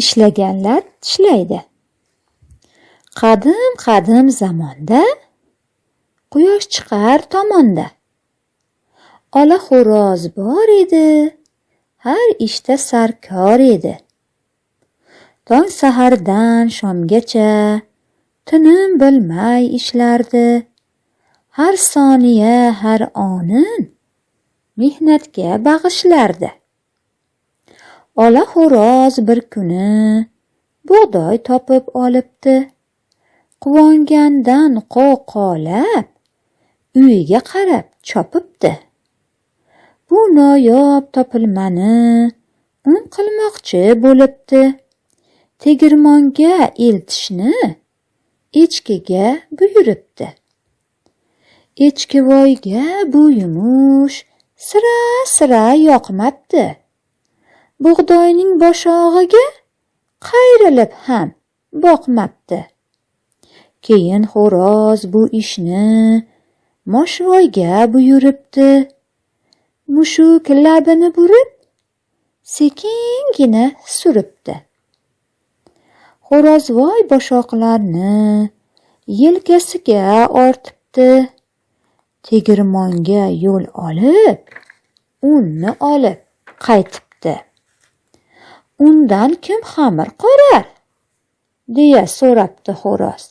ishlaganlar tishlaydi. Qadim zamonda quyosh chiqar tomonda ola xo'roz bor edi, har ishda sarkor edi. Tong sahardan shomgacha tinim bilmay ishlardi. Har soniya, har onin mehnatga bag'ishlardi. Ola xo'roz bir kuni bug'doy topib olibdi. Quvongandan qo'qolab uyiga qarab chopibdi. Bu noyob topilmani un qilmoqchi bo'libdi. Tegirmonga eltishni echkiga buyuribdi. Echkivoyga bu yumush sira yoqmabdi. Bug'doyning boshog'iga qayrilib ham boqmabdi. Keyin xo'roz bu ishni moshvoyga buyuribdi. Mushuk labini burib, sekingina suribdi. Xo'rozvoy boshoqlarni yelkasiga ortibdi. Tegirmonga yo'l olib, unni olib qaytibdi. Undan kim xamir qorar? deya so'rabdi xo'roz.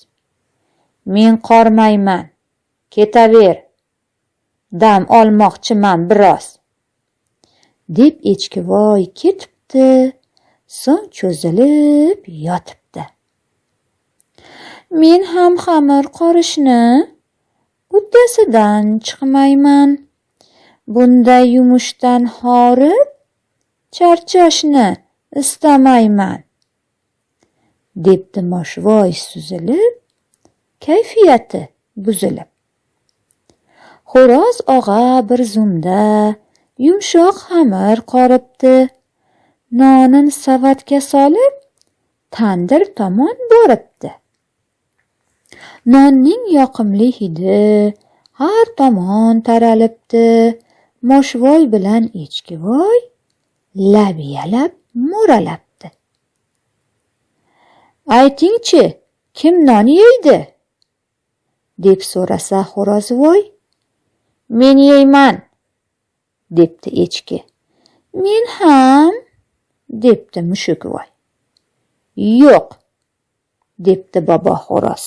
Men qormayman, ketaver, dam olmoqchiman biroz, deb echkivoy ketibdi, so'ng cho'zilib yotibdi. Men ham xamir qorishni uddasidan chiqmayman. Bunday yumushdan horib, charchashni istamayman, debdi moshvoy suzilib, kayfiyati buzilib. Xo'roz og'a bir zumda yumshoq xamir qoribdi. Nonin savatga solib, tandir tomon boribdi. Nonning yoqimli hidi har tomon taralibdi. Moshvoy bilan echkivoy lab-yalab mo'ralabdi. Aytingchi, kim non yeydi? deb so'rasa xo'rozvoy. Men yeyman, debdi echki. Men ham, debdi mushukvoy. Yo'q, debdi bobo xo'roz.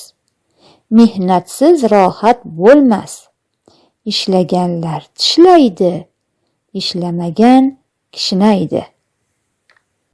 Mehnatsiz rohat bo'lmas. Ishlaganlar tishlaydi, ishlamagan kishnaydi.